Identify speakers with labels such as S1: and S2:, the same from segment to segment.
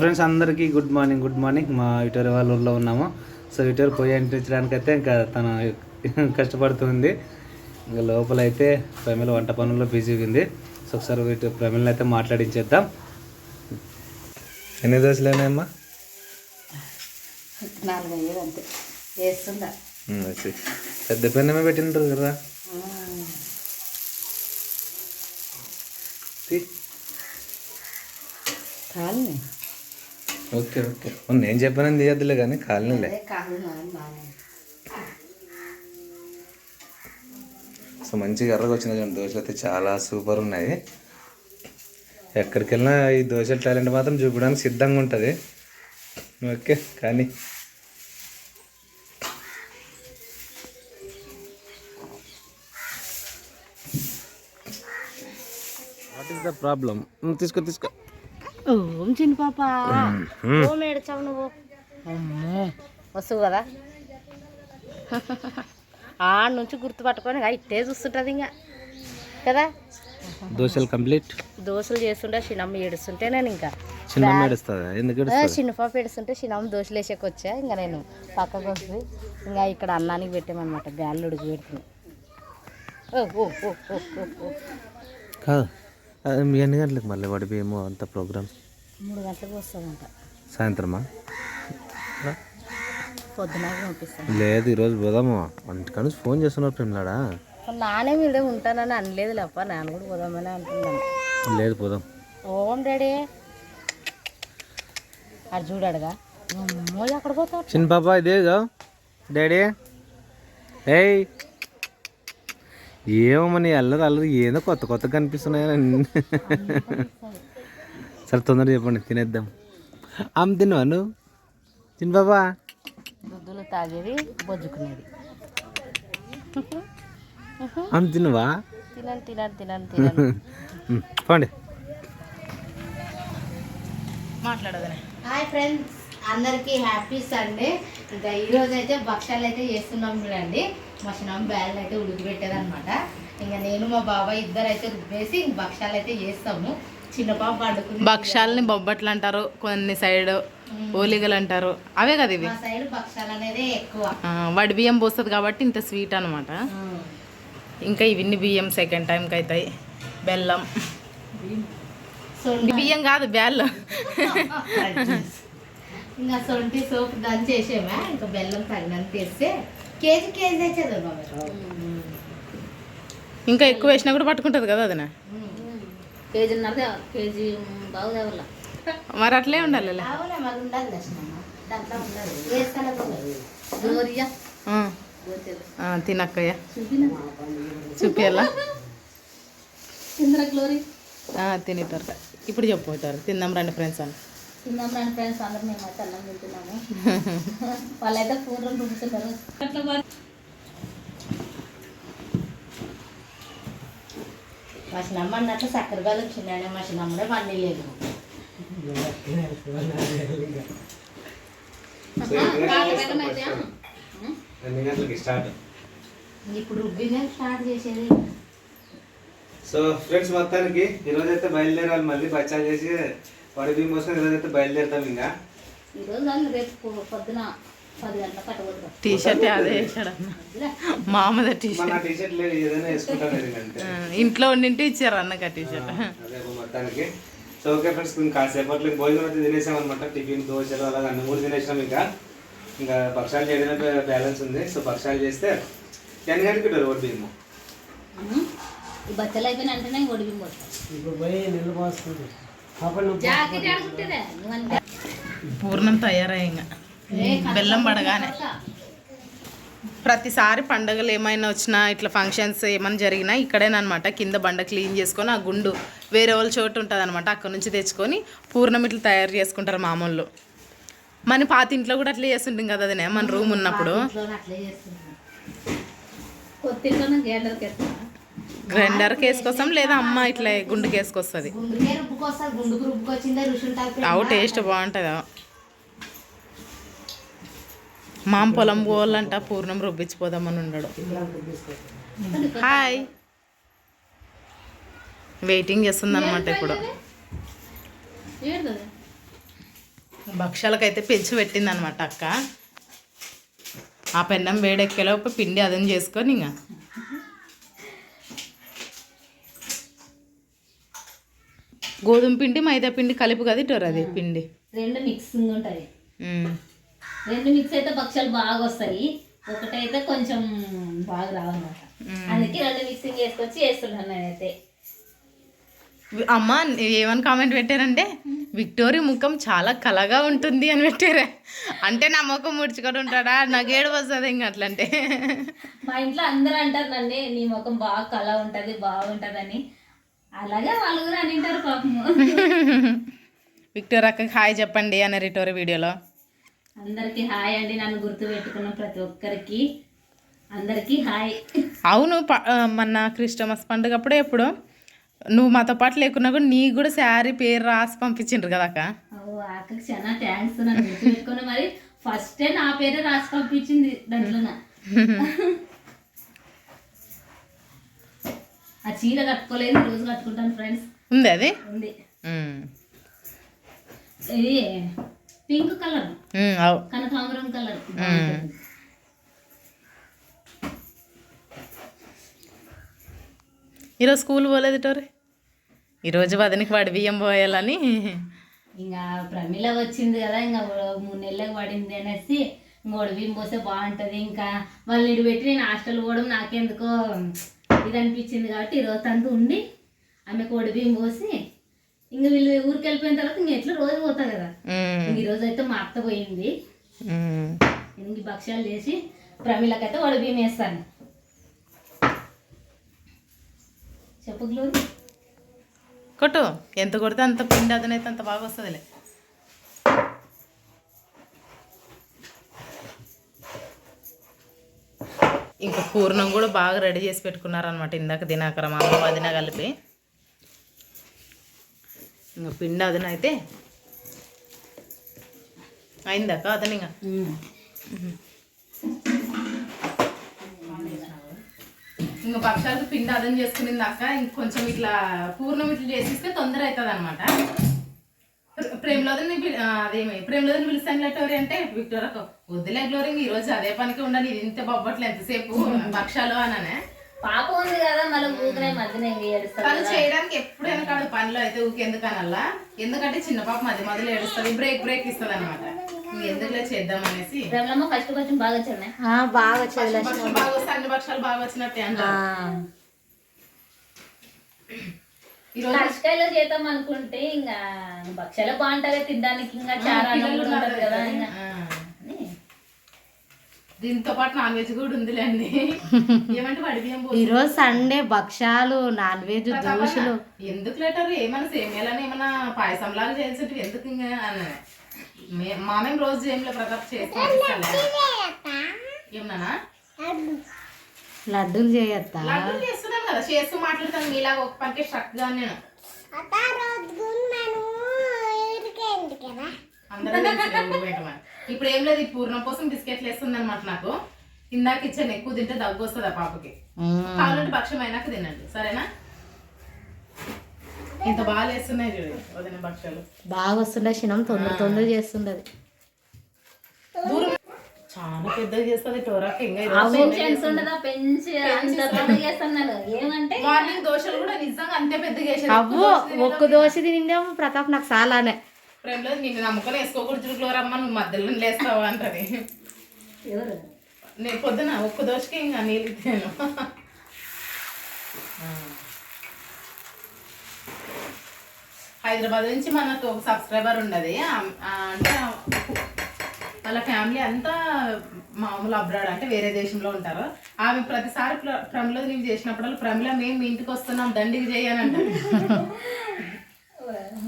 S1: Friends అందరికీ good morning. మా ఇటూరు వాళ్ళ ఊళ్ళో ఉన్నాము. సో ఇటూరు పొయ్యి అంటించడానికైతే ఇంకా తను కష్టపడుతుంది. ఇంకా లోపలైతే ప్రమిళ వంట పనుల్లో బిజీగా ఉంది. సో ఒకసారి ప్రమిళని అయితే మాట్లాడించేద్దాం. ఎన్ని దోశలేనాయమ్మా?
S2: 4-5 అంతే వేస్తుందా.
S1: పెద్ద పెన్నమే పెట్టింటారు కదా.
S2: కాలనీ
S1: ఓకే నేను చెప్పానని తీయద్దులే కానీ కాలనీలే. సో మంచిగా ఎర్రగా వచ్చిన దోశలు అయితే చాలా సూపర్ ఉన్నాయి. ఎక్కడికి వెళ్ళినా ఈ దోశల టాలెంట్ మాత్రం చూపించడానికి సిద్ధంగా ఉంటుంది. ఓకే కానీ వాట్ ఈస్ ద ప్రాబ్లం? తీసుకో
S2: ఓం చిన్న పాప ఓం ఏడ్చావు నువ్వు. అమ్మో వస్తువు కదా ఆడ నుంచి గుర్తుపట్టుకొని ఇట్టే చూస్తుంటుంది ఇంకా కదా.
S1: దోశలు కంప్లీట్.
S2: దోశలు చేస్తుంటే చిన్నమ్మ ఏడుస్తుంటే నేను ఇంకా
S1: చిన్నమ్మ ఏడుస్తుందా? ఎందుకు
S2: చిన్న పాప ఏడుస్తుంటే చిన్నమ్మ దోశలు వేసేకొచ్చా. ఇంకా నేను పక్కకు వస్తుంది. ఇంకా ఇక్కడ అన్నానికి పెట్టామన్నమాట. బ్యాళ్ళు ఉడికి పెడుతుంది.
S1: కాదు మీ ఎన్ని గంటలకు మళ్ళీ వాడి బియ్యము అంత ప్రోగ్రామ్?
S2: 3 గంటలకు వస్తుందంట.
S1: సాయంత్రమా?
S2: పొద్దున పంపిస్తాను.
S1: లేదు ఈరోజు పోదాము. వంటకాడ ఫోన్ చేస్తున్నారు ప్రేమలాడా.
S2: నానే మీడే ఉంటానని అనలేదు లేప్ప. నేను కూడా పోదామని అంటున్నాను.
S1: లేదు పోదాం.
S2: ఓం డాడీ అది చూడడుగా. అమ్మో అక్కడ పోతా.
S1: చిన్న పాప ఇదేగా డాడీ. ఏయ్ ఏమని అల్లరి ఏదో కొత్త కనిపిస్తున్నాయని. సరే తొందరగా చెప్పండి తినేద్దాం. ఆమె తిన్నావా నువ్వు? చిన్న బాబా
S2: దుద్దులు తాగేది బొజ్జుకునేది.
S1: ఆమె తిన్నావా?
S2: తినను
S1: పోండి
S2: మాట్లాడదనే. హాయ్ ఫ్రెండ్స్, అందరికీ హ్యాపీ సండే. ఇంకా ఈరోజు అయితే భక్షాలు అయితే చేస్తున్నాం చూడండి. మా చిన్న బ్యాల్ అయితే ఉడికిపెట్టేది అనమాట. ఇంకా నేను మా బాబాయ్ ఇద్దరు అయితే రుబ్బేసి భక్షాలు అయితే చేస్తాము. చిన్న పాప అడుగుతుంది.
S3: భక్షాలని బొబ్బట్లు అంటారు, కొన్ని సైడ్ ఓలిగలు అంటారు. అవే కదా ఇవి.
S2: మా సైడ్ భక్షాలు అనేది ఎక్కువ.
S3: వడి బియ్యం పోస్తుంది కాబట్టి ఇంత స్వీట్ అనమాట. ఇంకా ఇవన్నీ బియ్యం సెకండ్ టైంకి అవుతాయి. బెల్లం బియ్యం కాదు బెల్లం.
S2: ఇంకా సొంటి సోపు దాన్ని చేసేమా. ఇంకా బెల్లం తగినంత వేస్తే కేజీ తెచ్చేది.
S3: ఇంకా ఎక్కువ వేసినా కూడా పట్టుకుంటుంది కదా అదనా.
S2: కేజీ బాగుదేవల్ల
S3: మరి అట్లే ఉండాలి. తినక్కయ్య చూపియాలా తినేటారు. ఇప్పుడు చెప్పుకుంటారు తిందాం రండి ఫ్రెండ్స్ అని.
S2: తిందాం రండి ఫ్రెండ్స్ అందరూ మేమైతే అన్నం తింటున్నాము. వాళ్ళైతే కూరలు రుబ్బుతున్నారు. మా చిన్నమ్మ అన్నట్లు చక్కెరగా వచ్చిందండి. మా చిన్నమ్మనే పండి లేదు. ఇప్పుడు రుబ్బినే స్టార్ట్ చేసేది.
S1: సో ఫ్రెండ్స్ మొత్తానికి ఈరోజు అయితే బయలుదేరాలి. మళ్ళీ బచ్చాలు చేసి వడి బియ్యం కోసం ఈరోజు అయితే బయలుదేరుతాం. ఇంకా
S2: ఈరోజు రేపు పొద్దున 10 గంటలకు కట్టకూడదు.
S3: టీ షర్ట్ అదే వేసాడన్న మామద టీ
S1: షర్ట్ లేదు ఏదైనా వేసుకుంటాను.
S3: ఇంట్లో ఉండింటే ఇచ్చారు అన్నక టీ షర్ట్.
S1: అదే మొత్తానికి. సో ఓకే ఫ్రెండ్స్ కాసేపట్లో భోజనం అయితే తినేసాం అనమాట. టిఫిన్ దోశలు అలాగే అన్నం కూడా తినేసినాం. ఇంకా భక్షాలు చేయడం బ్యాలెన్స్ ఉంది. సో భక్షాలు చేస్తే 10 గంటలకి ఉంటారు వడి బియ్యము.
S2: ఈ బచ్చలు అయిపోయిన అంటేనే వడి బియ్యం పోస్తాం.
S3: పూర్ణం తయారయ్యి ఇంకా బెల్లం పడగానే. ప్రతిసారి పండగలు ఏమైనా వచ్చినా ఇట్లా ఫంక్షన్స్ ఏమైనా జరిగినా ఇక్కడేనమాట. కింద బండ క్లీన్ చేసుకొని ఆ గుండు వేరే వాళ్ళ చోటు ఉంటుంది అనమాట. అక్కడ నుంచి తెచ్చుకొని పూర్ణం ఇట్లా తయారు చేసుకుంటారు మామూలు. మన పాత ఇంట్లో కూడా అట్లా చేస్తుంటాం కదా అదే మన రూమ్ ఉన్నప్పుడు. గ్రైండర్కి వేసుకొస్తాం లేదా అమ్మ ఇట్లా గుండుకి వేసుకొస్తుంది. అవు టేస్ట్ బాగుంటుంది. మామ పొలం పోవాలంట పూర్ణం రుబ్బించిపోదామని ఉన్నాడు. హాయ్ వెయిటింగ్ చేస్తుంది అనమాట. ఇప్పుడు భక్షాలకైతే పెంచి పెట్టింది అనమాట అక్క. ఆ పెన్నం వేడెక్కేలోపు పిండి అదని చేసుకొని ఇంకా గోధుమ పిండి మైదా పిండి కలిపి కదా ఇటారు అది పిండి
S2: రెండు మిక్సింగ్ ఉంటుంది. రెండు మిక్స్ అయితే భక్షాలు బాగా వస్తాయి, ఒకటైతే కొంచెం బాగా రావన్నమాట. అందుకే రెండు మిక్సింగ్ చేసుకొచ్చి చేస్తున్నాను నేనైతే.
S3: అమ్మ ఏమని కామెంట్ పెట్టారంటే విక్టోరీ ముఖం చాలా కళగా ఉంటుంది అని పెట్టారా. అంటే నా ముఖం ముడుచుకొని ఉంటాడా, నాకు ఏడు వస్తుంది ఇంకా అట్లంటే.
S2: మా ఇంట్లో అందరూ అంటారు నన్ను, నీ ముఖం బాగా కళ ఉంటుంది బాగుంటుందని. అలాగే వాళ్ళు కూడా అని అంటారు పాపము.
S3: విక్టోరీ అక్కకి హాయ్ చెప్పండి అన్న రిటోరీ వీడియోలో.
S2: అందరికీ హాయ్ అండి, నన్ను గుర్తు పెట్టుకున్న ప్రతి ఒక్కరికి అందరికీ హాయ్.
S3: అవును మొన్న క్రిస్టమస్ పండుగ అప్పుడే ఎప్పుడు నువ్వు మాతో పాటు లేకున్నా కూడా నీకు కూడా శారీ పేరు రాసి పంపించిండ్రు కదా అక్క.
S2: అక్కకి చాలా థ్యాంక్స్, నన్ను గుర్తు పెట్టుకుని మరి ఫస్టే నా పేరే రాసి పంపించింది దాంట్లో. ఆ చీర కట్టుకోలేదు, రోజు కట్టుకుంటాను ఫ్రెండ్స్.
S3: ఉంది అది
S2: ఉంది. ఇది పింక్ కలర్, కనకాంబరం కలర్.
S3: ఈరోజు స్కూల్ పోలేదు టోరీ, ఈరోజు వదినకి వాడి బియ్యం పోయాలని.
S2: ఇంకా ప్రమిళ వచ్చింది కదా, ఇంకా 3 నెలలకు పడింది అనేసి ఇంకా బియ్యం పోస్తే బాగుంటుంది. ఇంకా వాళ్ళని ఇటు పెట్టి నేను హాస్టల్ పోవడం నాకెందుకో ఇది అనిపించింది కాబట్టి ఈరోజు అంతా ఉండి ఆమెకు బియ్యం పోసి ఇంకా వీళ్ళు ఊరికి వెళ్ళిపోయిన తర్వాత ఇంక ఎట్లా రోజు పోతా కదా. ఇంక ఈరోజు అయితే మా అత్త పోయింది, ఇంక భక్ష్యాలు చేసి ప్రమిళకైతే బియ్యం వేస్తాను. చెప్పు గ్లోరీ.
S3: కొట్టు, ఎంత కొడితే అంత పిండి అదనైతే అంత బాగా వస్తుందిలే. ఇంకా పూర్ణం కూడా బాగా రెడీ చేసి పెట్టుకున్నారనమాట ఇందాక దినాకరం అమ్మ వదిన కలిపి. ఇంకా పిండి అదన అయితే అయిందాక అతను ఇంకా ఇంకా పక్షాలకు పిండి అదం చేసుకునింది అక్క. ఇంకొంచెం ఇట్లా పూర్ణం ఇట్లా చేసిస్తే తొందర అవుతుంది అనమాట. ప్రేమలోదని అదేమి ప్రేమలోదని పిలుస్తాను గ్లోరీ అంటే విక్టోరియా వద్దులే గ్లోరీ ఈరోజు అదే పనికి ఉండాలి, ఇది ఇంత బొబ్బట్లు ఎంతసేపు భక్షాలు అననే.
S2: పాప ఉంది కదా మళ్ళీ ఊరికే మధ్యన
S3: తను చేయడానికి ఎప్పుడైనా కాదు పనిలో అయితే ఊకెందుకనల్లా, ఎందుకంటే చిన్న పాప మొదలు ఏడుస్తుంది, బ్రేక్ ఇస్తుంది అనమాట. ఎందుకులే చేద్దాం అనేసి.
S2: ఫస్ట్ కొంచెం బాగా వచ్చాయి, బాగా వచ్చాయి,
S3: బాగా వస్తే అన్ని భక్షాలు బాగా వచ్చినట్టే అంటారు.
S2: కష్టాలు చేద్దాం అనుకుంటే ఇంకా భక్షాలు బాగుంటాయి తినడానికి, ఇంకా చాలా ఉంటుంది కదా.
S3: దీంతో పాటు నాన్ వెజ్ కూడా ఉందిలేండి. ఏమంటే వడిబియ్యం
S2: ఈరోజు సండే భక్షాలు నాన్ వెజ్ దోశలు
S3: ఎందుకు లేటారు, ఏమన్నా సేమియాలని ఏమన్నా పాయసం లాగా చేసి ఎందుకు ఇంకా అన్న మామేం రోజు ఏమిలే ప్రతాప్ చేస్తాను. ఏమన్నా
S2: లడ్డూలు చేయత్తా,
S3: లడ్డూలు చేస్తున్నాను కదా, చేస్తూ మాట్లాడతాను మీలాగా ఒక పనికి స్ట్రక్ గా నేను. ఇప్పుడు ఏం లేదు, ఈ పూర్ణం కోసం బిస్కెట్లు వేస్తుంది అనమాట. నాకు ఇందాక ఇచ్చాను, ఎక్కువ తింటే దగ్గు వస్తుంది ఆ పాపకి. కావాలంటే భక్ష్యం అయినాక తినండి సరేనా. ఇంత బాగా వేస్తున్నాయి చూడు వదిన భక్ష్యాలు,
S2: బాగా వస్తున్నాయి. చిన్న తొందర చేస్తుండదు,
S3: చాలా పెద్దగా చేస్తుంది టోరాక్. మార్నింగ్ దోశలు కూడా నిజంగా అంతే పెద్దగా చేసేది.
S2: అవ్వో ఒక్క దోశ తిందాం ప్రతాప్, నాకు చాలానే.
S3: ప్రేమలో నేను నమ్మకం వేసుకోకూడదు గ్లోరమ్మ, నువ్వు మధ్యలో లేస్తావా అంటది. నేను పొద్దున ఒక్క దోశకి ఇంకా నీళ్ళు ఇచ్చాను. హైదరాబాద్ నుంచి మనకు ఒక సబ్స్క్రైబర్ ఉండదు, అంటే వాళ్ళ ఫ్యామిలీ అంతా మామూలు అబ్రాడ్ అంటే వేరే దేశంలో ఉంటారు. ఆమె ప్రతిసారి ప్రమిళ నీవు చేసినప్పుడు ప్రమిళ మేము మీ ఇంటికి వస్తున్నాం దండికి చేయనంట.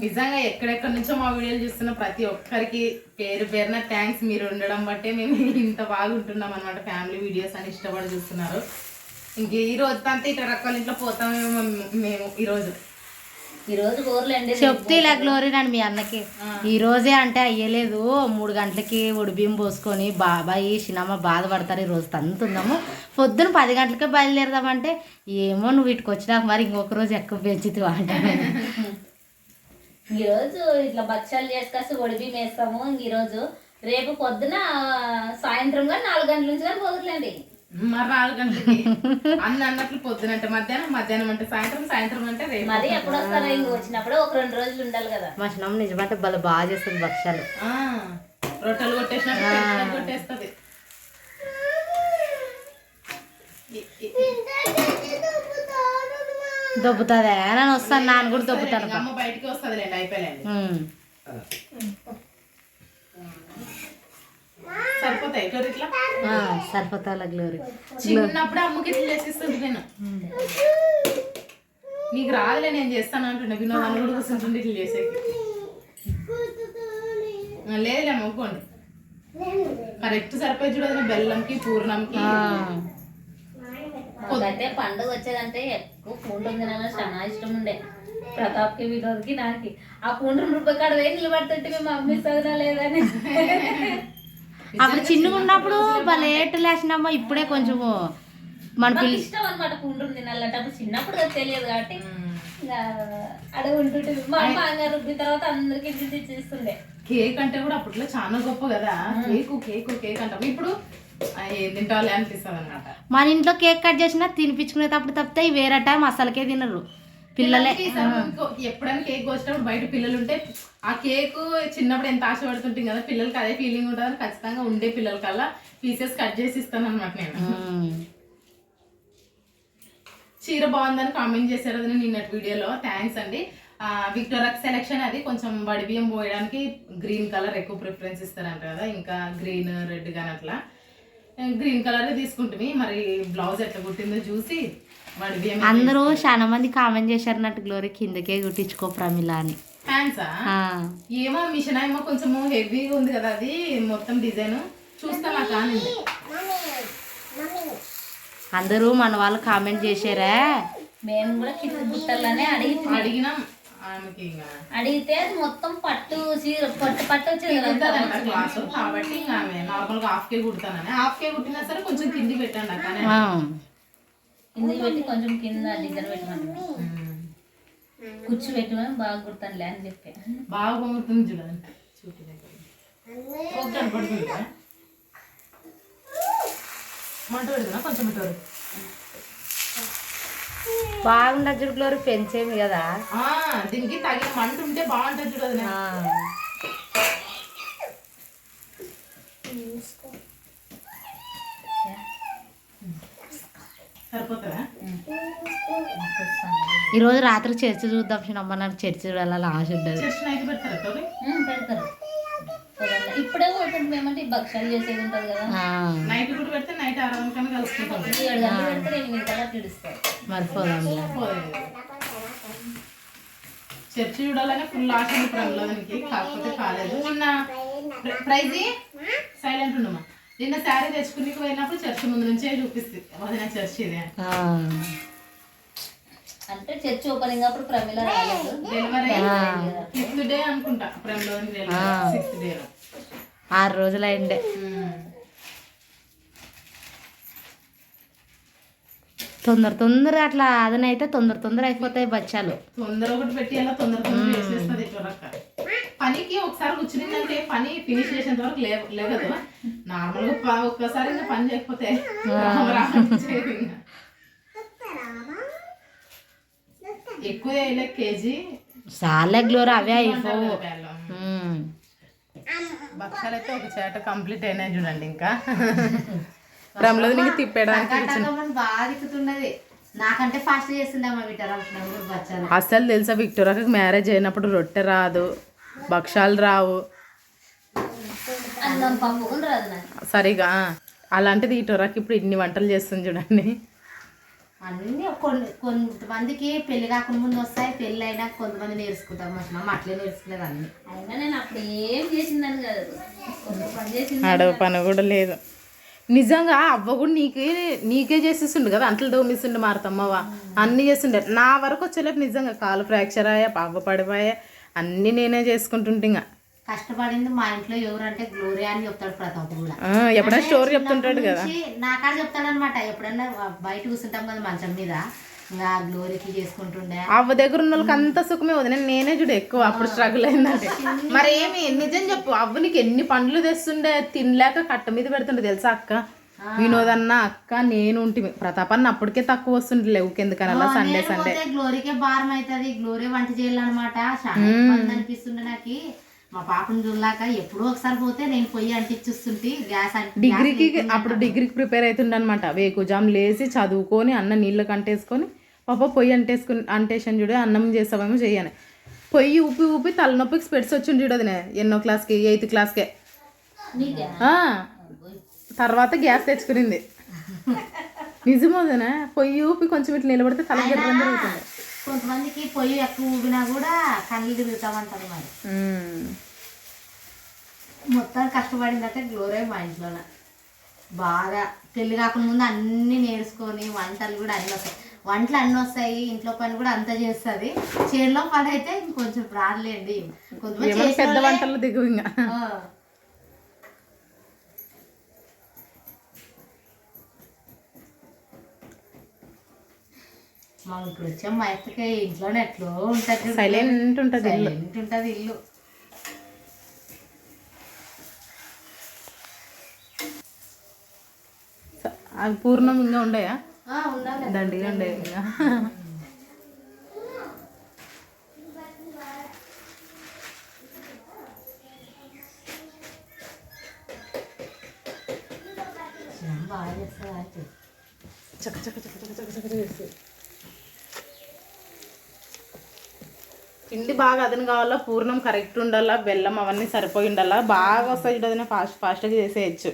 S3: నిజంగా ఎక్కడెక్కడి నుంచో మా వీడియోలు చూస్తున్న ప్రతి ఒక్కరికి పేరున థ్యాంక్స్. మీరు ఉండడం బట్టే మేము ఇంత బాగుంటున్నాం అనమాట. ఫ్యామిలీ వీడియోస్ అని ఇష్టపడి చూస్తున్నారు. ఇంక ఈ రోజు అంతా ఇట్లా రకాల ఇంట్లో పోతామేమో మేము ఈరోజు చెప్తే ఇలా గ్లోరీ అండి మీ అన్నకి. ఈ రోజే అంటే అయ్యలేదు, 3 గంటలకి బియ్యం పోసుకొని బాబాయ్ చిన్నమ్మ బాధపడతారు. ఈ రోజు తంతున్నాము, పొద్దున 10 గంటలకే బయలుదేరదామంటే ఏమో నువ్వు వీటికి వచ్చినాక మరి ఇంకొక రోజు ఎక్కువ పెంచుతూ అంటాను.
S4: ఈరోజు ఇట్లా భక్ష్యాలు చేసుకొచ్చి ఒడిబియ్యం వేస్తాము. ఈరోజు రేపు పొద్దున సాయంత్రం కానీ 4 గంటల నుంచి కానీ పోదులేండి.
S3: మరి 4 గంటలకి అన్నట్లు పొద్దున అంటే మధ్యాహ్నం, మధ్యాహ్నం అంటే సాయంత్రం, సాయంత్రం అంటే రేపు.
S4: మరి ఎప్పుడు వస్తారో ఇంక వచ్చినప్పుడు ఒక 2 రోజులు ఉండాలి కదా.
S2: మా చిన్నమ్మ నిజమంటే భలే బాగా చేస్తుంది భక్ష్యాలు.
S3: రొట్టెలు కొట్టేసినట్టు కొట్టేస్తుంది.
S2: దొబ్బుతుందా? నేను వస్తాను, నాన్న కూడా దొబ్బుతాను.
S3: అమ్మ బయటికి వస్తుంది లేండి, అయిపోయాలండి. సరిపోతాయి ఇట్లా
S2: సరిపోతా గ్లోరీ.
S3: చిన్నప్పుడు అమ్మకి ఇట్లా చేసిస్తుంది. నేను నీకు రాదులే నేను చేస్తాను అంటుండే, వినోదాన్ని కూడా కూర్చుంటుండే ఇట్లా చేసేది. లేదులే మొక్కోండి, కరెక్ట్ సరిపోయి చూడదు. బెల్లంకి పూర్ణంకి
S4: అయితే పండుగ వచ్చేదంటే ఎక్కువ పూండ్రం తినాలని చాలా ఇష్టం ఉండే. ప్రతాప్కి, వినోద్కి, నాకు ఆ పూండ్రం రూపాయి కాడ వేయి నిలబడుతుంటే మేము మమ్మీ చదివినా లేదని.
S2: అప్పుడు చిన్నగా ఉన్నప్పుడు లేట్ లేచినమ్మా. ఇప్పుడే కొంచెం మన
S4: నాకు ఇష్టం అనమాట పూండ్రం తినాలంటే. అప్పుడు చిన్నప్పుడు అది తెలియదు కాబట్టి అడుగు ఉంటుంటే మా అమ్మ అంగా రుబ్బిన తర్వాత అందరికి ఇంటి తెచ్చిస్తుండే.
S3: కేక్ అంటే కూడా అప్పట్లో చాలా గొప్ప కదా. కేక్ కేక్ కేక్ అంటాం. ఇప్పుడు తింటాలే అనిపిస్తుంది అనమాట.
S2: మన ఇంట్లో కేక్ కట్ చేసినా తినిపించుకునేటప్పుడు తప్పితే వేరే టైం అసలుకే తినరు పిల్లలే.
S3: ఎప్పుడైనా కేక్ వచ్చినప్పుడు బయట పిల్లలు ఉంటే ఆ కేక్ చిన్నప్పుడు ఎంత ఆశపడుతుంటాం కదా, పిల్లలకి అదే ఫీలింగ్ ఉంటుంది. ఖచ్చితంగా ఉండే పిల్లలకల్లా పీసెస్ కట్ చేసి ఇస్తాను అనమాట నేను. చీర బాగుందని కామెంట్ చేశారు అది నిన్నటి వీడియోలో. థ్యాంక్స్ అండి. విక్టోరియా సెలెక్షన్ అది కొంచెం వడిబియ్యం పోయడానికి గ్రీన్ కలర్ ఎక్కువ ప్రిఫరెన్స్ ఇస్తారంట కదా, ఇంకా గ్రీన్ రెడ్ కానీ అట్లా గ్రీన్ కలర్ తీసుకుంటుంది. మరి బ్లౌజ్ ఎట్లా కుట్టిందో చూసి వడిబియ్యం.
S2: అందరూ చాలా మంది కామెంట్ చేశారన్నట్టు గ్లోరీ కిందకే కుట్టించుకో ప్రమిళ అని.
S3: హ్యాండ్సా ఏమో మిషన్ ఏమో కొంచెం హెవీగా ఉంది కదా, అది మొత్తం డిజైన్ చూస్తా నాకు కానింది.
S2: అందరూ మన వాళ్ళు కామెంట్ చేశారా.
S4: మేము కూడా కింద బుట్టల్లోనే
S3: అడిగినాం.
S4: అడిగితే మొత్తం పట్టు చీర పట్టు వచ్చేది
S3: క్లాస్ కాబట్టి నార్మల్ గా హాఫ్ కే కుడతానని. హాఫ్ కే కుట్టినా సరే కొంచెం కింది పెట్టండి అక్క.
S4: కింది పెట్టి కొంచెం కింద డిజైన్ పెట్టమని కుచ్చు పెట్టమని బాగా కుడతానులే అని చెప్పి.
S3: బాగా పొంగుతుంది చూడండి. పడుతుంది మంట పెడుతున్నా కొంచెం పెట్టారు.
S2: బాగుండదు చూడు గ్లోరీ, పెంచేమి కదా.
S3: దీనికి తగిన మంట ఉంటే బాగుంటుంది చూడదు. సరిపోతుందా?
S2: ఈరోజు రాత్రి చర్చ చూద్దాం చిన్నమ్మ. నాకు చర్చ చూడాలని ఆశ ఉంటుంది.
S4: పెడతారు ఇప్పుడే పోతుంది. మేమంటే భక్ష్యాలు చేసేది ఉంటుంది కదా,
S3: నైట్ కూడా పెడితే నైట్ 6 గంటలకు కలుసుకుంటాం.
S4: 7 గంటలు పెడితే 8 గంటలకు పిలుస్తారు.
S2: మర్చిపోదాం.
S3: చర్చి చూడాలని ఫుల్ ఆశ ఉంది ప్రమిళకి, కాకపోతే కాలేదు. నిన్న ప్రైజ్ సైలెంట్ ఉండమా. నిన్న శారీ తెచ్చుకుని పోయినప్పుడు చర్చి ముందు నుంచే చూపిస్తుంది వదిన చర్చి ఇదే
S4: అంటే చర్చి ఓపెనింగ్ అప్పుడు ప్రమిళ రాలేదు.
S3: డెలివరీ 5th డే అనుకుంటా. ప్రమిళ 6th డే
S2: 6 రోజులు అయిండే. తొందర అట్లా అదనైతే తొందర అయిపోతాయి బచ్చాలు.
S3: తొందర ఒకటి పెట్టి అలా తొందర చేసేస్తుంది. పనికి ఒకసారి కూర్చునిందంటే పని ఫినిష్ చేసేంత వరకు లేగదు. నార్మల్ గా ఒక్కసారి పని చేయకపోతే ఎక్కువ కేజీ
S2: చాలా గ్లోరీ అవే అయిపోవు.
S3: భక్షాలు అయితే ఒక చేట కంప్లీట్ అయినాయి చూడండి. ఇంకా రమలోనికి తిప్పేయడానికి
S2: బాగా దిక్కుతున్నది. నాకంటే ఫాస్ట్ చేస్తుండమ్మా విక్టోరియా.
S3: అసలు తెలుసా విక్టోరియాకి మ్యారేజ్ అయినప్పుడు రొట్టె రాదు, భక్షాలు రావు సరిగా. అలాంటిది విక్టోరియాకి ఇప్పుడు ఇన్ని వంటలు చేస్తుంది చూడండి.
S2: అన్నీ కొంతమందికి పెళ్లి కాకుండా ముందు వస్తాయి, పెళ్ళి అయినా కొంతమంది నేర్చుకుంటాం. మా అట్లే నేర్చుకునేది అన్ని.
S4: అయినా నేను అప్పుడు ఏం చేసిందని కాదు, పని చేసింది.
S3: అడవ పని కూడా లేదు నిజంగా. అవ్వ కూడా నీకే చేసేస్తుండు కదా, అంటలు దోమిస్తుండే మారుతమ్మవా అన్నీ చేస్తుండే. నా వరకు వచ్చేలోపు నిజంగా కాలు ఫ్రాక్చర్ అయ్యా, అవ్వ పడిపోయా, అన్నీ నేనే చేసుకుంటుంటే. ఇంకా
S2: కష్టపడింది మా ఇంట్లో ఎవరంటే గ్లోరీ అని చెప్తాడు ప్రతాప్ కూడా.
S3: ఎప్పుడైనా స్టోరీ చెప్తుంటాడు కదా,
S2: నాకాడ చెప్తాడు అనమాట. ఎప్పుడన్నా బయట కూర్చుంటాం కదా మంచం మీద, ఇంకా గ్లోరీకి చేసుకుంటుండే.
S3: అవ్వ దగ్గర ఉన్న వాళ్ళకి అంత సుఖమే వదిన. నేనే చూడు ఎక్కువ అప్పుడు స్ట్రగుల్ అయిందంటే. మరి ఏమి నిజం చెప్పు, అవ్వ నీకు ఎన్ని పండ్లు తెస్తుండే, తినలేక కట్ట మీద పెడుతుండే తెలుసా అక్క. వినోదన్న అక్క నేను ఉంటుంది, ప్రతాపన్న అప్పటికే తక్కువ వస్తుండే లేవు ఎందుకనలా సండే సండే.
S2: గ్లోరీకే భారం అవుతుంది, గ్లోరీ వంట చేయాలన్నమాట. చాలా ఇబ్బంది అనిపిస్తుండే నాకు. మా పాపను చూడలాక ఎప్పుడో ఒకసారి పోతే నేను పొయ్యి అంటించుస్తుంటే గ్యాస్
S3: డిగ్రీకి అప్పుడు డిగ్రీకి ప్రిపేర్ అవుతుండే అనమాట. వేకుజాం లేచి చదువుకొని అన్న నీళ్ళు కంటేసుకొని పాప పొయ్యి అంటేసాను చూడు, అన్నం చేస్తామేమో చెయ్యని పొయ్యి ఊపి ఊపి తలనొప్పికి స్పెట్స్ వచ్చింది చూడు. అది ఎన్నో క్లాస్కి, 8th క్లాస్కే. తర్వాత గ్యాస్ తెచ్చుకునింది. నిజమోదనే, పొయ్యి ఊపి కొంచెం ఇట్లా నిలబడితే తల గిర్రం జరుగుతుంది.
S2: కొంతమందికి పొయ్యి ఎక్కువ ఊపినా కూడా కళ్ళు తిరుగుతామంటారు. మరి మొత్తం కష్టపడిందంటే గ్లోరీ మా ఇంట్లోనే బాగా. పెళ్లి కాకుండా ముందు అన్నీ నేర్చుకొని వంటలు కూడా అన్నీ వస్తాయి, వంటలు అన్నీ వస్తాయి, ఇంట్లో పని కూడా అంతా చేస్తుంది. చేనులో పని అయితే ఇంకొంచెం రాదులేండి. కొంతమంది
S3: పెద్ద వంటలు దిగు. ఇంకా
S2: మా ఇప్పుడు వచ్చాం మా అత్తకి ఇంట్లోనే ఎట్లో ఉంటుంది,
S3: సైలెంట్ ఉంటుంది
S2: ఇల్లు.
S3: అవి పూర్ణం ఇంకా ఉండయా?
S2: ఉండాలి,
S3: దండిగా ఉండే ఇంకా.
S2: బాగా చేస్తారు.
S3: చక్క చక్క చక్క చక్క చక్క చక్క చేసి పిండి బాగా అదను కావాలా, పూర్ణం కరెక్ట్ ఉండాలా, బెల్లం అవన్నీ సరిపోయి ఉండాలా. బాగా వస్తాయి చూడదనే ఫాస్ట్గా చేసేయచ్చు.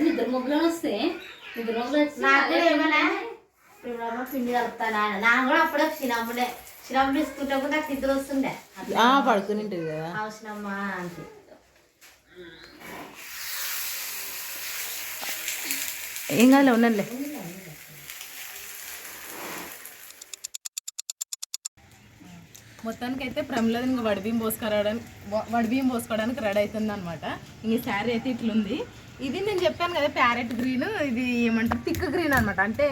S4: నిద్ర మొగ్గులో వస్తే
S2: పిండి కలుపుతాను. నా కూడా అప్పుడే చిన్నప్పుడే తీసుకుంటే కూడా నాకు నిద్ర వస్తుండే.
S3: పడుకుని ఉంటుంది కదా
S2: అవసరమ్మా అంటే.
S3: ఏం కాదులే, ఉండండి. మొత్తానికి అయితే ప్రమిళది ఇంకా వడిబియ్యం పోసుకోవడానికి రెడీ అవుతుంది అనమాట. ఇంక శారీ అయితే ఇట్లుంది. ఇది నేను చెప్పాను కదా ప్యారెట్ గ్రీన్, ఇది ఏమంటారు థిక్ గ్రీన్ అనమాట. అంటే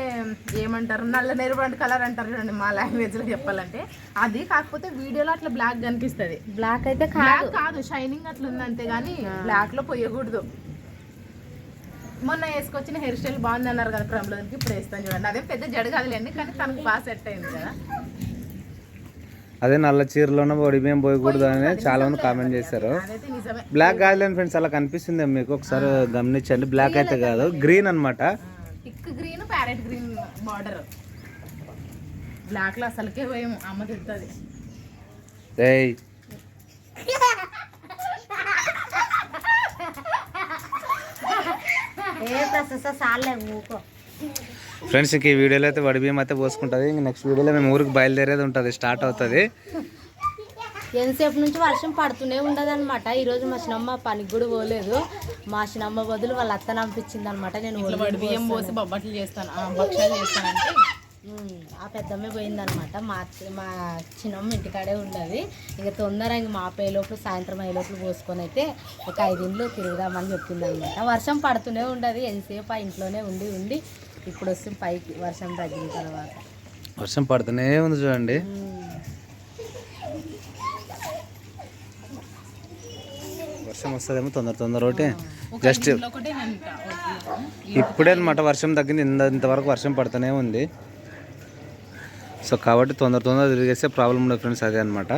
S3: ఏమంటారు నల్ల నెరుపు కలర్ అంటారు చూడండి మా లాంగ్వేజ్లో చెప్పాలంటే. అది కాకపోతే వీడియోలో అట్లా బ్లాక్ కనిపిస్తుంది.
S2: బ్లాక్ అయితే
S3: కాదు, షైనింగ్ అట్లా ఉంది అంతే కానీ బ్లాక్లో పోయకూడదు. మొన్న వేసుకొచ్చిన హెయిర్ స్టైల్ బాగుంది అన్నారు కదా ప్రమిళకి, ఇప్పుడు వేస్తాను చూడండి. అదే పెద్ద జడ కాదులేండి కానీ తనకు బాగా సెట్ అయింది కదా.
S1: అదే నల్ల చీరలోనే వడిబియ్యం పోయకూడదు అని చాలా మంది కామెంట్ చేశారు. బ్లాక్ కాదులేండి ఫ్రెండ్స్, అలా కనిపిస్తుంది మీకు, ఒకసారి గమనించండి. బ్లాక్ అయితే కాదు, గ్రీన్ అనమాట.
S3: Thick green, parrot green border. Black లో అసలుకే పోయాము, అమ్మ తిడుతుంది.
S1: ఫ్రెండ్స్ ఇంక ఈ వీడియోలో అయితే వడిబియ్యం అయితే పోసుకుంటుంది. ఇంక నెక్స్ట్ వీడియోలో మేము ఊరికి బయలుదేరేది ఉంటుంది, స్టార్ట్ అవుతుంది.
S2: ఎంతసేపు నుంచి వర్షం పడుతూనే ఉండదన్నమాట. ఈరోజు మా చిన్నమ్మ పనికి కూడా పోలేదు. మా చిన్నమ్మ బదులు వాళ్ళ అత్త పంపించింది అనమాట. నేను
S3: వడిబియ్యం పోసి బొబ్బట్లు చేస్తాను, భక్షాలు చేస్తానంటే
S2: ఆ పెద్దమ్మే పోయిందనమాట. మా చిన్నమ్మ ఇంటికాడే ఉండదు. ఇంకా తొందరగా ఇంక మా లోపల సాయంత్రం అయ్యేలోపల పోసుకొని అయితే ఒక 5 ఇండ్లు తిరుగుదామని చెప్పింది అనమాట. వర్షం పడుతూనే ఉండదు, ఎంతసేపు ఆ ఇంట్లోనే ఉండి ఉండి ఇప్పుడు వస్తుంది పైకి వర్షం తగ్గిన తర్వాత.
S1: వర్షం పడుతూనే ఉంది చూడండి. వర్షం వస్తుందేమో తొందర ఒకటి జస్ట్ ఇప్పుడే అనమాట వర్షం తగ్గింది. ఇంతవరకు వర్షం పడుతూనే ఉంది. సో కాబట్టి తొందర తిరిగేస్తే ప్రాబ్లం ఉండదు ఫ్రెండ్స్, అదే అనమాట.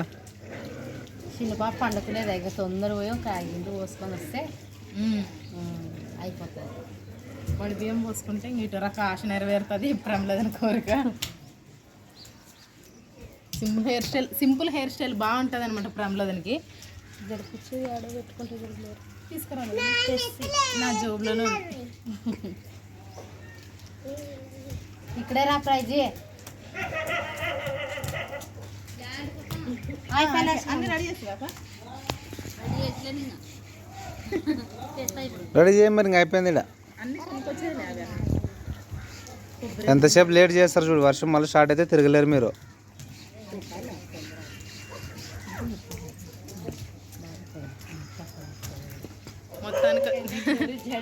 S2: చిన్న పాప పండుకునేది అయితే తొందర పోయి ఒక 5 ఇండ్లు పోసుకొని వస్తే అయిపోతుంది.
S3: వడిబియ్యం పోసుకుంటే ఇంక రక ఆశ నెరవేరుతుంది. ప్రమిళదని కోరిక. సింపుల్ హెయిర్ స్టైల్ బాగుంటుంది అనమాట ప్రమిళదనికి.
S2: గడిపించి ఆడ పెట్టుకుంటే
S3: తీసుకురా నా జోబులోనే
S2: ఇక్కడే రా ప్రైజ్.
S3: అన్ని రెడీ చేస్తా
S1: రెడీ చేయం మరి, ఇంకా అయిపోయింది. ఇక్కడ ఎంతసేపు లేట్ చేస్తారు చూడు, వర్షం మళ్ళీ స్టార్ట్ అయితే తిరగలేరు మీరు.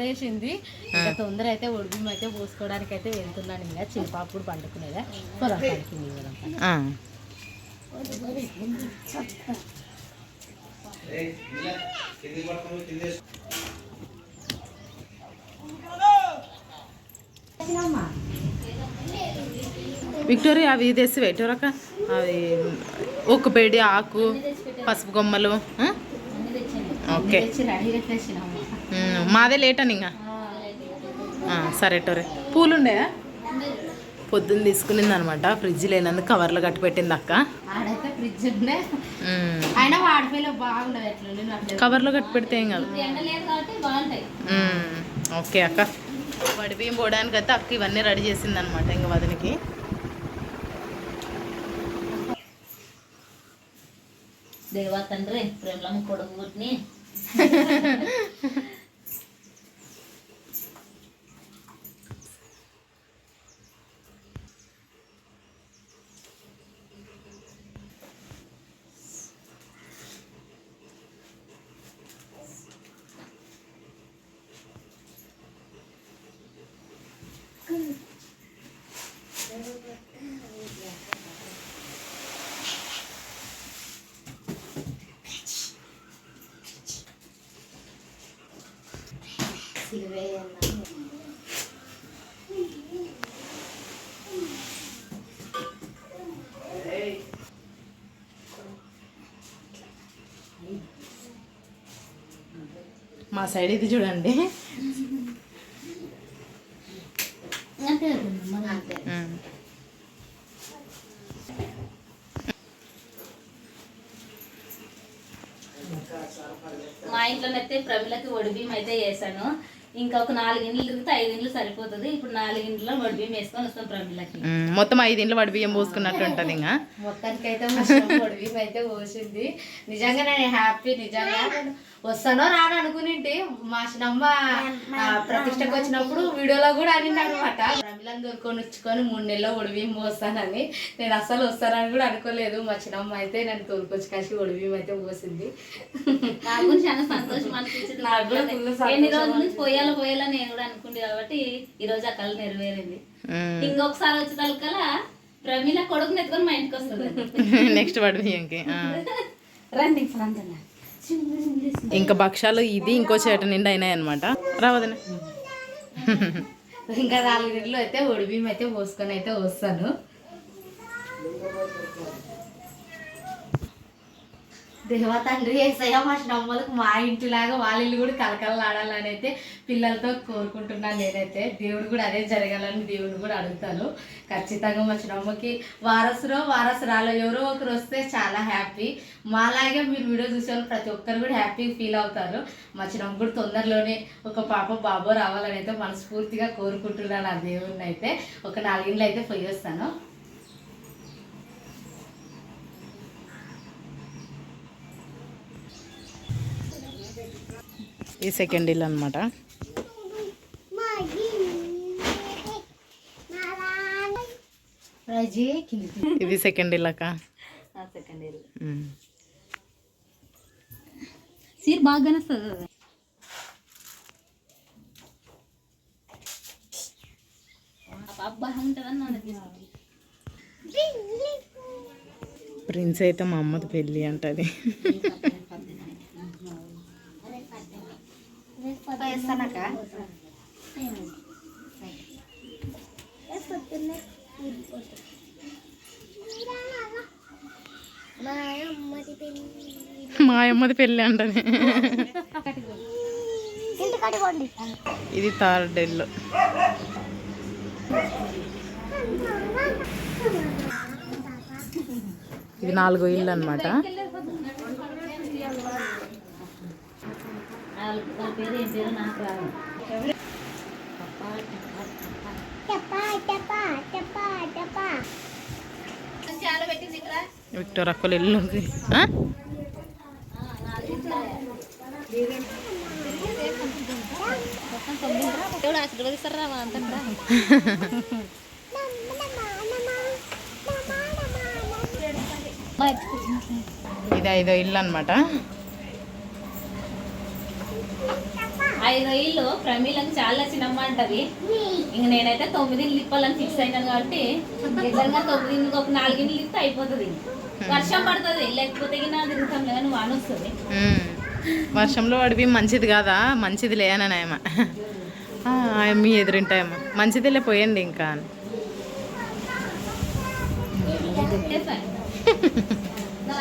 S2: పడేసింది. ఇంకా తొందర అయితే ఒడిబియ్యం అయితే పోసుకోవడానికి అయితే వెళ్తున్నాను. ఇంకా చిన్నపాప్పుడు పండుకునేదా పొలం పడుతుంది కదా.
S3: విక్టోరియా అవి తెసి పెట్టారక్క, అవి ఒక పేడి ఆకు పసుపు కొమ్మలు. ఓకే మాదే లేట్ అని ఇంకా సరే టోరే. పూలు ఉండేయా? పొద్దున్న తీసుకునింది అనమాట, ఫ్రిడ్జ్ లేనందుకు కవర్లో కట్టి పెట్టింది అక్క.
S2: ఆడైతే ఫ్రిడ్జ్ ఉండే అయినా వాడిపోయి బాగుండదు ఎట్లా
S3: కవర్లో కట్టి పెడితే ఏం కాదు. ఓకే అక్క, వడి బియ్యం పోవడానికి అయితే అక్క ఇవన్నీ రెడీ చేసింది అనమాట. ఇంకా వదినికి
S4: దేవా తండ్రి ప్రేమలమ్మ కొడుకు పుట్టిని
S3: మా సైడ్ ఇది చూడండి.
S4: మా ఇంట్లోనైతే ప్రమిళకి ఒడిబియ్యం అయితే వేసాను. ఇంకా ఒక 4 ఇండ్లు తిరిగితే 5 ఇండ్లు సరిపోతుంది. ఇప్పుడు 4 ఇంట్లో వడిబియ్యం వేసుకొని వస్తాం ప్రమిళకి.
S3: మొత్తం 5 ఇంట్లో వడి బియ్యం పోసుకున్నట్టు ఉంటుంది. ఇంకా
S2: మొత్తానికి అయితే వడిబియ్యం అయితే పోసింది. నిజంగా నేను హ్యాపీ. నిజంగా వస్తానో రాను అనుకునింటి. మా చిన్నమ్మ ప్రతిష్టకు వచ్చినప్పుడు వీడియోలో కూడా అనింది అనమాట, ప్రమిళని దొరుకొని వచ్చుకొని 3 నెలల్లో ఒడిబియ్యం పోస్తానని. నేను అస్సలు వస్తానని కూడా అనుకోలేదు. మా చిన్నమ్మ అయితే నన్ను తోలుకొచ్చి కాసి ఒడిబియ్యం అయితే పోసింది.
S4: నాకు చాలా సంతోషం అనిపించింది.
S2: నాకు కూడా
S4: ఎన్ని రోజుల నుంచి పోయాలా నేను కూడా అనుకుంది కాబట్టి ఈ రోజు ఆ కళ నెరవేరింది. ఇంకొకసారి వచ్చే తలకల ప్రమిళ కొడుకుని ఎత్తుకొని మా ఇంటికి వస్తుంది
S3: నెక్స్ట్ వడి బియ్యంకి.
S2: రండి
S3: ఇంకా భక్షాలు ఇది ఇంకో చేట నిండా అయినాయి అనమాట. రావదనే
S2: ఇంకా 4 నెలలు అయితే ఒడిబియ్యం అయితే పోసుకొని అయితే వస్తాను. దేవా తండ్రి ఏసయ్య మా చిన్నమ్మలకు మా ఇంటిలాగా వాళ్ళ ఇల్లు కూడా కలకలలాడాలని అయితే పిల్లలతో కోరుకుంటున్నాను. నేనైతే దేవుడు కూడా అదే జరగాలని దేవుడు కూడా అడుగుతాను. ఖచ్చితంగా మా చిన్నమ్మకి వారసురాలో ఎవరో ఒకరు వస్తే చాలా హ్యాపీ. మాలాగే మీరు వీడియో చూసేవాళ్ళు ప్రతి ఒక్కరు కూడా హ్యాపీగా ఫీల్ అవుతారు. మా చిన్నమ్మ కూడా తొందరలోనే ఒక పాప బాబో రావాలని అయితే మనస్ఫూర్తిగా కోరుకుంటున్నాను ఆ దేవుడిని. అయితే ఒక 4 ఇండ్లు అయితే పోయి వస్తాను.
S3: ఈ సెకండ్ ఇల్లు అనమాట. ఇది సెకండ్ ఇల్లు అక్క.
S4: సెకండ్ ఇయర్ సీర్ బాగా వస్తుంది.
S3: ప్రిన్స్ అయితే మా అమ్మది పెళ్ళి అంటది. మా అమ్మది పెళ్ళి అంటది. ఇది థర్డ్ ఇల్లు. ఇది 4వ ఇల్లు అనమాట. విక్టర్ అక్కలు ఇల్లు ఇది 5వ ఇల్లు అనమాట.
S4: 5 రొయ్యలు ప్రమీలకు చాలా చిన్నమ్మ అంటది. ఇంక నేనైతే 9 ఇళ్ళు ఇప్పాలని ఫిక్స్ అయినాను కాబట్టి నిజంగా 9 ఇళ్ళకి ఒక 4 ఇళ్ళు ఇస్తే అయిపోతుంది. వర్షం పడుతుంది లేకపోతే తిరుగుతాం లేదని వాన వస్తుంది.
S3: వర్షంలో అడివి మంచిది కాదా? మంచిది లేనన్నాయమ్మ మీ ఎదురింటాయమ్మ మంచిదిలే పోయండి ఇంకా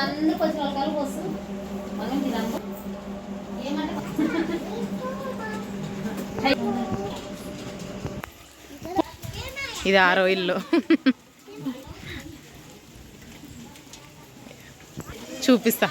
S4: అందరూ కొంచెం వాళ్ళకాలు పోస్తుంది మనం తినమ్మ ఏమంటే
S3: ఇది 6వ ఇల్లు. చూపిస్తా.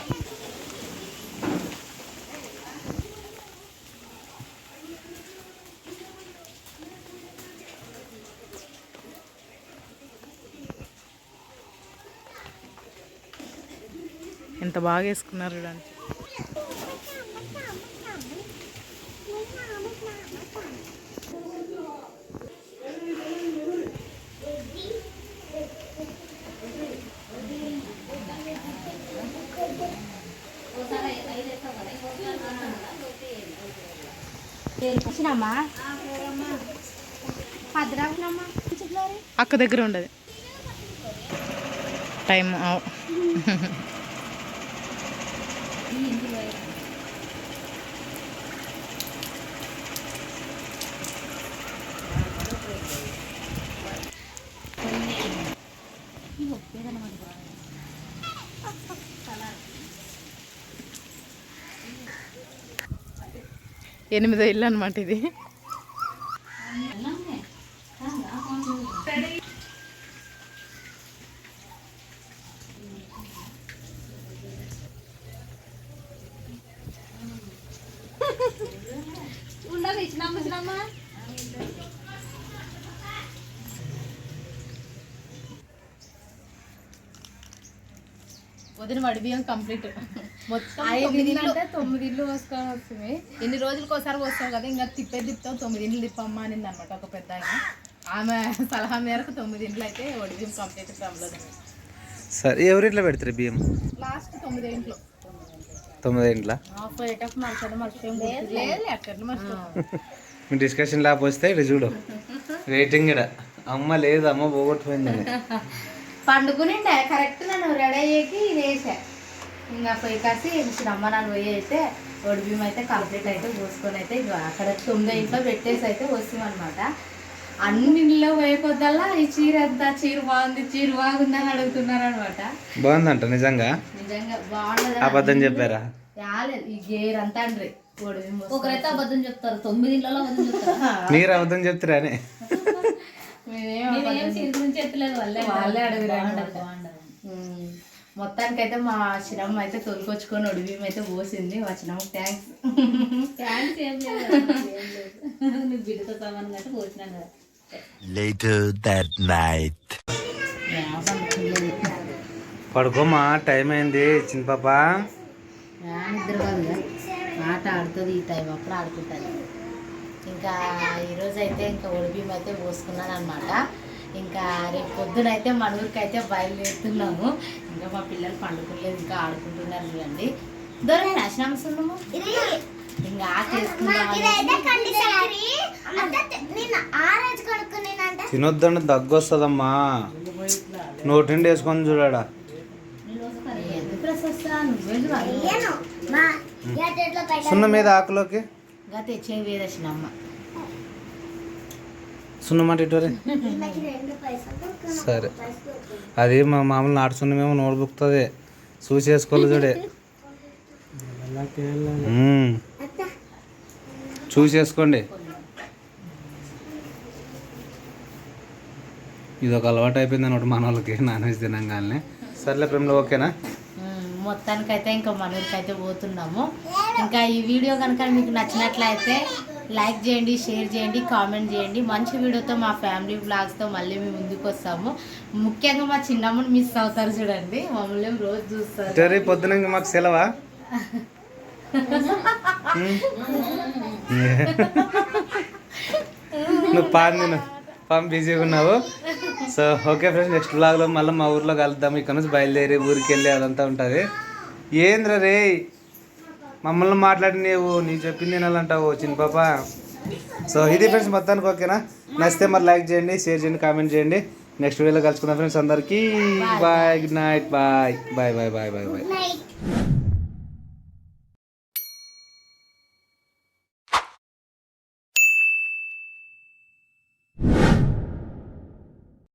S3: ఎంత బాగా వేసుకున్నారు చూడండి. అక్క దగ్గర ఉండదు టైం. 8వ ఇల్లు అనమాట ఇది. వదిన వడి బియ్యం కంప్లీట్ మొత్తం 9 ఇల్లు పోసుకొని వస్తుంది. ఇన్ని రోజులకి ఒకసారి పోస్తావు కదా, ఇంకా తిప్పుతావు 9 ఇల్లు తిప్పమ్మా అనింది అనమాట ఒక పెద్ద ఆయన. ఆమె సలహా మేరకు 9 ఇండ్లు అయితే వడి బియ్యం కంప్లీట్ క్రమంలో.
S1: సరే ఎవరి ఇంట్లో పెడతారు బియ్యం?
S3: లాస్ట్ 9 ఇంట్లో.
S1: 9 ఇంట్లో మీ డిస్కషన్ లాప్ వస్తే ఇటు చూడు రేటింగ్ ఇక్కడ అమ్మ లేదు అమ్మ పోగొట్టుపోయిందని
S2: పండుకునిండే కరెక్ట్ నన్ను రెడీ అయ్యేకి వేసా. ఇంకా పోయి కాసి అమ్మ నన్ను పోయి అయితే ఒడి బియ్యం అయితే కంప్లీట్ అయితే పోసుకొని అయితే అక్కడ 9 ఇంట్లో పెట్టేసి అయితే వస్తాం అనమాట. అన్ని ఇంట్లో పోయే కొద్దల్లా ఈ చీర ఎంత చీర బాగుంది అని అడుగుతున్నారు అనమాట.
S1: బాగుందంట నిజంగా
S2: నిజంగా బాగుండదు.
S1: అబద్ధం చెప్పారా?
S2: రాలేదు ఈ గేర్ అంతా అండ్రి ఒడి బియ్యం
S4: ఒకరైతే అబద్ధం చెప్తారు, 9 ఇళ్ళలో అబద్ధం చెప్తారు.
S1: మీరు అబద్ధం చెప్తారా అని
S2: వాళ్ళే అడుగుతారు. మొత్తానికైతే మా చిన్నమ్మ అయితే తొలికొచ్చుకొని ఒడి బియ్యం అయితే పోసింది. మా చిన్నమ్మ థ్యాంక్స్.
S4: ఏం లేదు నువ్వు బిడ్డతో సమానం అంటే పోసినాను కదా.
S5: Later that night.
S1: పడుకోమా టైం అయింది చిన్న పాప.
S2: నిద్ర కాదు ఆట ఆడుతుంది ఈ టైం అప్పుడు ఆడుకుంటుంది. ఇంకా ఈరోజు అయితే ఇంకా ఒడి బియ్యం అయితే పోసుకున్నాను అనమాట. ఇంకా రేపు పొద్దునైతే మన ఊరికి అయితే బయలుదేరుతున్నాము. ఇంకా మా పిల్లలు పండుకోలేదు, ఇంకా ఆడుకుంటున్నారు చూడండి. దొరకని అశ్రమస్తున్నాము ఇంకా
S1: తినొద్దండి దగ్గు వస్తుందమ్మా. నోటి నుండి వేసుకొని చూడాడా సున్న మీద ఆకులోకి
S2: ఇంకా తెచ్చేది వేదచ్చినమ్మ.
S1: సున్నమాట ఇటు సరే అది మా మామూలు నాటు సున్నమేమో నోటుబుక్తుంది చూసి వేసుకోవాలి చూడే. చూసి వేసుకోండి. ఇది ఒక అలవాటు అయిపోయింది అనమాట మన వాళ్ళకి నాన్ వెజ్ తినంగానే. సర్లే ప్రేమలో ఓకేనా?
S2: మొత్తానికైతే ఇంకా మన ఊరికి అయితే పోతున్నాము. ఇంకా ఈ వీడియో కనుక మీకు నచ్చినట్లయితే లైక్ చేయండి, షేర్ చేయండి, కామెంట్ చేయండి. మంచి వీడియోతో మా ఫ్యామిలీ బ్లాగ్స్తో మళ్ళీ మేము ముందుకు వస్తాము. ముఖ్యంగా మా చిన్నమ్మని మిస్ అవుతారు చూడండి, మమ్మల్ని రోజు చూస్తారు.
S1: పొద్దున మాకు సెలవా? నువ్వు పాము బిజీగా ఉన్నావు. సో ఓకే ఫ్రెండ్స్, నెక్స్ట్ బ్లాగ్లో మళ్ళీ మా ఊర్లో కలుద్దాం. ఇక్కడ నుంచి బయలుదేరి ఊరికి వెళ్ళి అదంతా ఉంటుంది. ఏంద్ర రే మమ్మల్ని మాట్లాడి నీ చెప్పింది వినాలంటావు చిన్న పాప. సో ఇది ఫ్రెండ్స్ మొత్తానికి ఓకేనా? నచ్చితే మరి లైక్ చేయండి, షేర్ చేయండి, కామెంట్ చేయండి. నెక్స్ట్ వీడియోలో కలుసుకుందాం ఫ్రెండ్స్. అందరికీ bye, good night, bye bye bye bye bye bye.